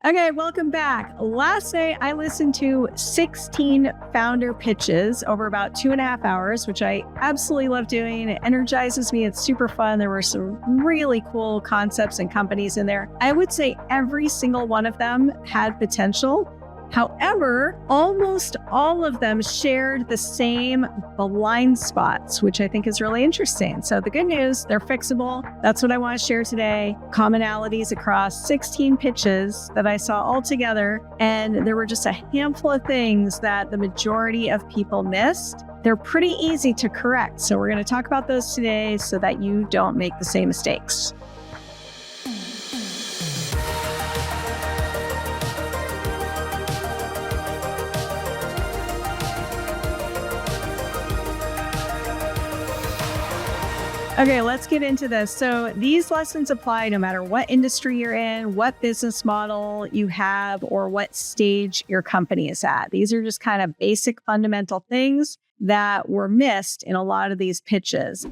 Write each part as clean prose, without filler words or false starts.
Okay, welcome back. Last night, I listened to 16 founder pitches over about 2.5 hours, which I absolutely love doing. It energizes me. It's super fun. There were some really cool concepts and companies in there. I would say every single one of them had potential. However, almost all of them shared the same blind spots, which I think is really interesting. So the good news, they're fixable. That's what I want to share today. Commonalities across 16 pitches that I saw all together. And there were just a handful of things that the majority of people missed. They're pretty easy to correct. So we're going to talk about those today so that you don't make the same mistakes. Okay, let's get into this. So these lessons apply no matter what industry you're in, what business model you have, or what stage your company is at. These are just kind of basic fundamental things that were missed in a lot of these pitches.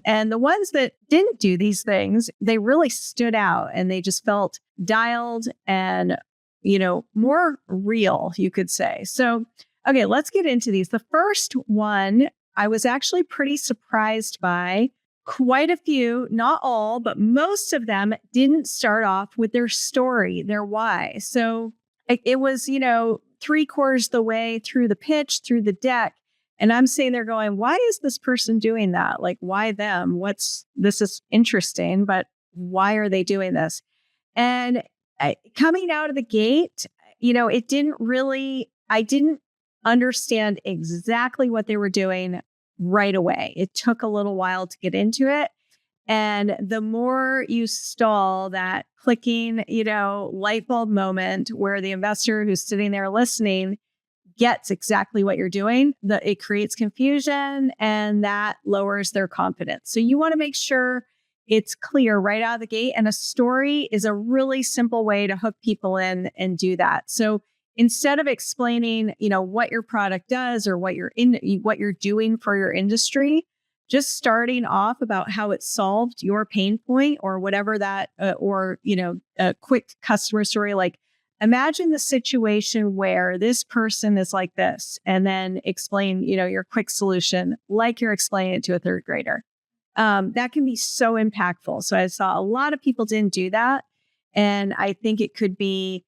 And the ones that didn't do these things, they really stood out and they just felt dialed and, more real, you could say. So okay, let's get into these. The first one, I was actually pretty surprised by. Quite a few, not all, but most of them didn't start off with their story, their why. So it was, 3/4 the way through the pitch, through the deck. And I'm sitting there going, why is this person doing that? Like, why them? This is interesting, but why are they doing this? And coming out of the gate, I didn't understand exactly what they were doing right away. It took a little while to get into it. And the more you stall that clicking, light bulb moment where the investor who's sitting there listening gets exactly what you're doing, it creates confusion and that lowers their confidence. So you want to make sure it's clear right out of the gate. And a story is a really simple way to hook people in and do that. So instead of explaining, what your product does or what you're doing for your industry, just starting off about how it solved your pain point or whatever that, a quick customer story. Like, imagine the situation where this person is like this, and then explain, your quick solution like you're explaining it to a third grader. That can be so impactful. So I saw a lot of people didn't do that, and I think it could be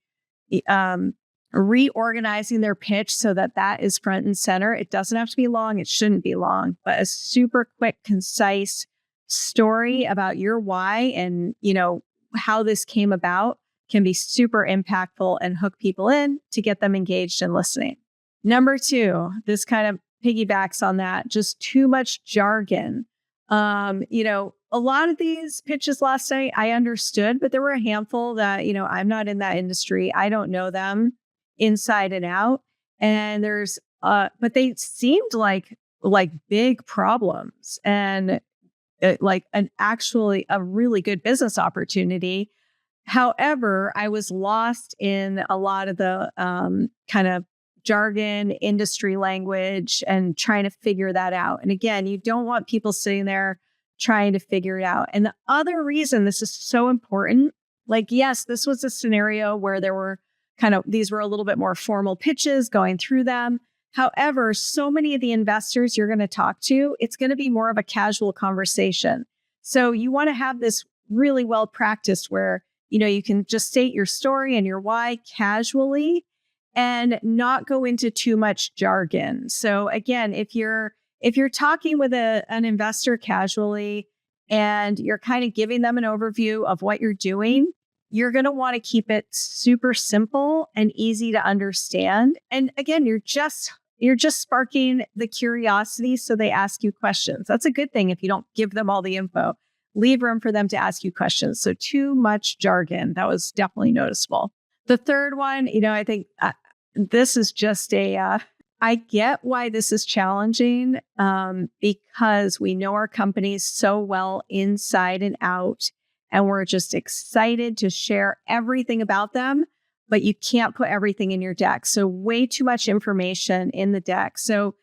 reorganizing their pitch so that is front and center. It doesn't have to be long. It shouldn't be long, but a super quick, concise story about your why and, how this came about can be super impactful and hook people in to get them engaged and listening. Number 2, this kind of piggybacks on that, just too much jargon. A lot of these pitches last night I understood, but there were a handful that, I'm not in that industry. I don't know them inside and out. And but they seemed like big problems and like a really good business opportunity. However, I was lost in a lot of the kind of jargon, industry language, and trying to figure that out. And again, you don't want people sitting there trying to figure it out. And the other reason this is so important, yes, this was a scenario where there were these were a little bit more formal pitches going through them. However, so many of the investors you're going to talk to, it's going to be more of a casual conversation. So you want to have this really well practiced where, you can just state your story and your why casually and not go into too much jargon. So again, if you're talking with an investor casually and you're kind of giving them an overview of what you're doing, you're going to want to keep it super simple and easy to understand. And again, you're just sparking the curiosity so they ask you questions. That's a good thing if you don't give them all the info. Leave room for them to ask you questions. So too much jargon, that was definitely noticeable. The third one, I think this is just I get why this is challenging because we know our companies so well inside and out. And we're just excited to share everything about them, but you can't put everything in your deck. So way too much information in the deck. So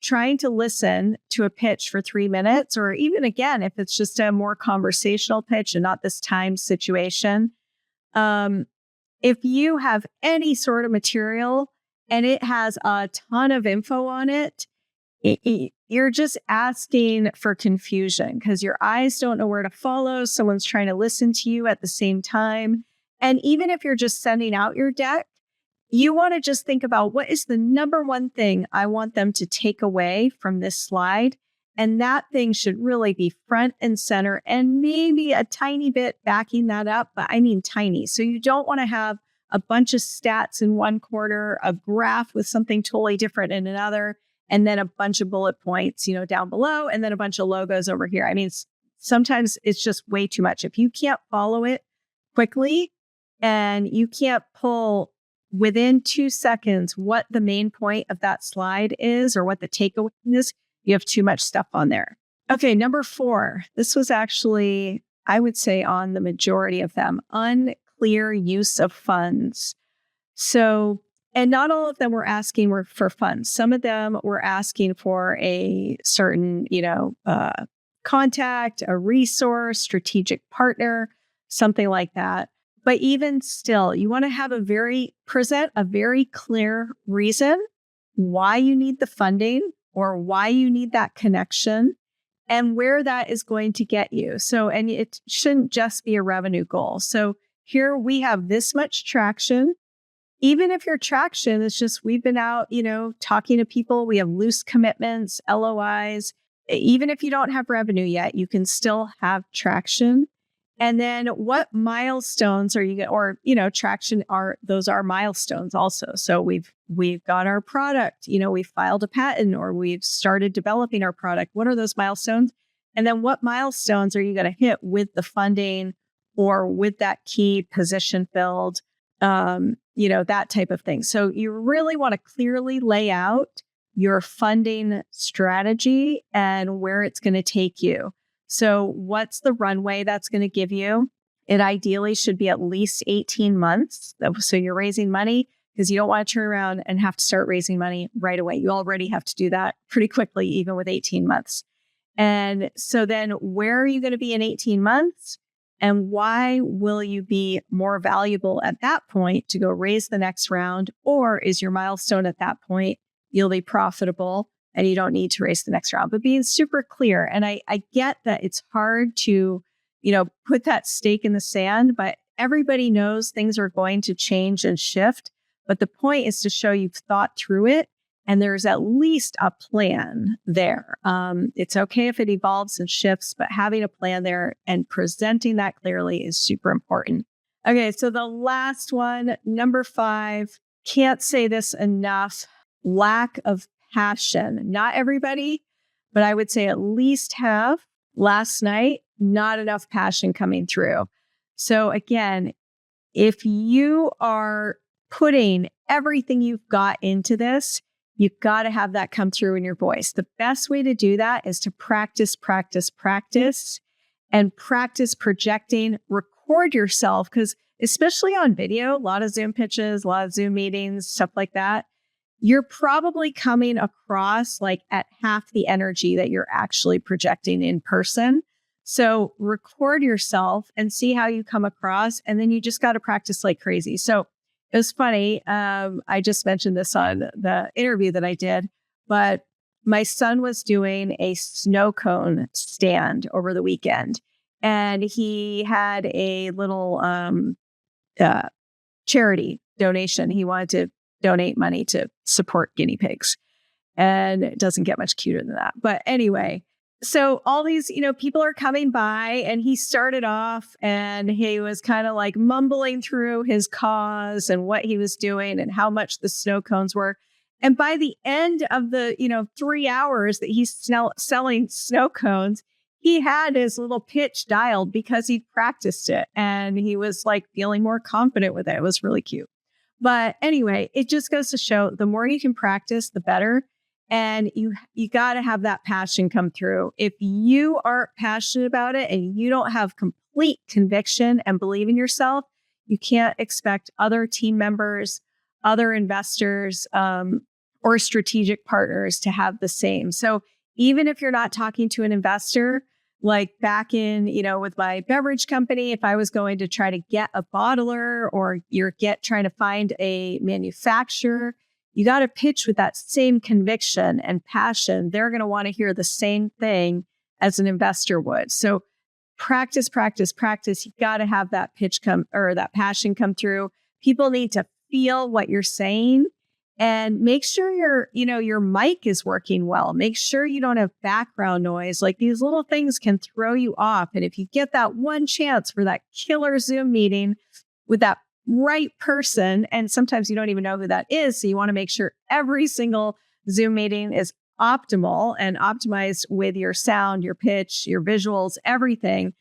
trying to listen to a pitch for 3 minutes, or even again, if it's just a more conversational pitch and not this time situation. If you have any sort of material and it has a ton of info on it, you're just asking for confusion because your eyes don't know where to follow. Someone's trying to listen to you at the same time. And even if you're just sending out your deck, you want to just think about what is the number one thing I want them to take away from this slide. And that thing should really be front and center and maybe a tiny bit backing that up, but I mean tiny. So you don't want to have a bunch of stats in one corner, a graph with something totally different in another, and then a bunch of bullet points, down below, and then a bunch of logos over here. I mean, sometimes it's just way too much. If you can't follow it quickly and you can't pull within 2 seconds what the main point of that slide is or what the takeaway is, you have too much stuff on there. Okay, number 4. This was actually, I would say, on the majority of them, unclear use of funds. So, and not all of them were asking for funds. Some of them were asking for a certain, contact, a resource, strategic partner, something like that. But even still, you want to present a very clear reason why you need the funding or why you need that connection and where that is going to get you. So, and it shouldn't just be a revenue goal. So here we have this much traction. Even if your traction is just, we've been out, talking to people, we have loose commitments, LOIs. Even if you don't have revenue yet, you can still have traction. And then what milestones are you, or, traction those are milestones also. So we've got our product, we filed a patent or we've started developing our product. What are those milestones? And then what milestones are you going to hit with the funding or with that key position filled, that type of thing. So you really want to clearly lay out your funding strategy and where it's going to take you. So what's the runway that's going to give you? It ideally should be at least 18 months. So you're raising money because you don't want to turn around and have to start raising money right away. You already have to do that pretty quickly, even with 18 months. And so then where are you going to be in 18 months? And why will you be more valuable at that point to go raise the next round? Or is your milestone at that point, you'll be profitable and you don't need to raise the next round? But being super clear. And I get that it's hard to, put that stake in the sand, but everybody knows things are going to change and shift. But the point is to show you've thought through it and there's at least a plan there. It's okay if it evolves and shifts, but having a plan there and presenting that clearly is super important. Okay, so the last one, number 5, can't say this enough, lack of passion. Not everybody, but I would say at least half. Last night, not enough passion coming through. So again, if you are putting everything you've got into this, you've got to have that come through in your voice. The best way to do that is to practice, and practice projecting, record yourself, because especially on video, a lot of Zoom pitches, a lot of Zoom meetings, stuff like that, you're probably coming across like at half the energy that you're actually projecting in person. So record yourself and see how you come across. And then you just got to practice like crazy. So it was funny. I just mentioned this on the interview that I did, but my son was doing a snow cone stand over the weekend, and he had a little charity donation. He wanted to donate money to support guinea pigs, and it doesn't get much cuter than that. But anyway, so all these, people are coming by, and he started off and he was kind of like mumbling through his cause and what he was doing and how much the snow cones were. And by the end of the, 3 hours that he's selling snow cones, he had his little pitch dialed because he'd practiced it and he was like feeling more confident with it. It was really cute. But anyway, it just goes to show the more you can practice, the better. And you got to have that passion come through. If you aren't passionate about it and you don't have complete conviction and believe in yourself, you can't expect other team members, other investors, or strategic partners to have the same. So even if you're not talking to an investor, like back in, with my beverage company, if I was going to try to get a bottler or trying to find a manufacturer, you got to pitch with that same conviction and passion. They're going to want to hear the same thing as an investor would. So practice, practice, practice. You got to have that that passion come through. People need to feel what you're saying, and make sure your mic is working well. Make sure you don't have background noise. Like, these little things can throw you off. And if you get that one chance for that killer Zoom meeting with that right person, and sometimes you don't even know who that is. So you want to make sure every single Zoom meeting is optimal and optimized with your sound, your pitch, your visuals, everything.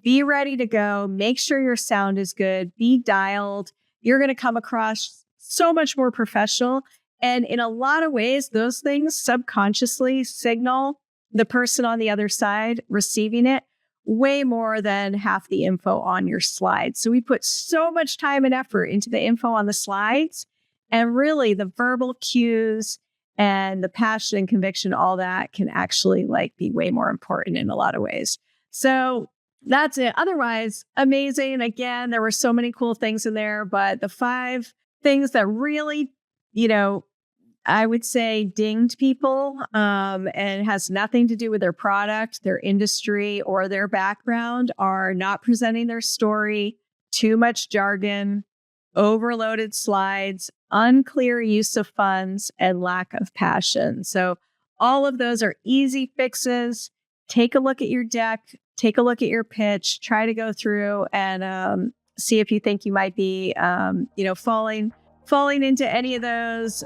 Be ready to go. Make sure your sound is good. Be dialed. You're going to come across so much more professional. And in a lot of ways, those things subconsciously signal the person on the other side receiving it way more than half the info on your slides. So we put so much time and effort into the info on the slides, and really the verbal cues and the passion and conviction, all that can actually be way more important in a lot of ways. So that's it. Otherwise, amazing. Again, there were so many cool things in there, but the 5 things that really, I would say dinged people, and has nothing to do with their product, their industry, or their background, are not presenting their story, too much jargon, overloaded slides, unclear use of funds, and lack of passion. So all of those are easy fixes. Take a look at your deck, take a look at your pitch, try to go through and see if you think you might be, falling into any of those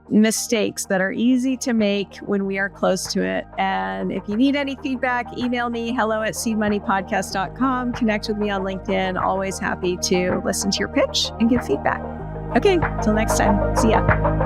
mistakes that are easy to make when we are close to it. And if you need any feedback, email me, hello@seedmoneypodcast.com. Connect with me on LinkedIn. Always happy to listen to your pitch and give feedback. Okay, till next time. See ya.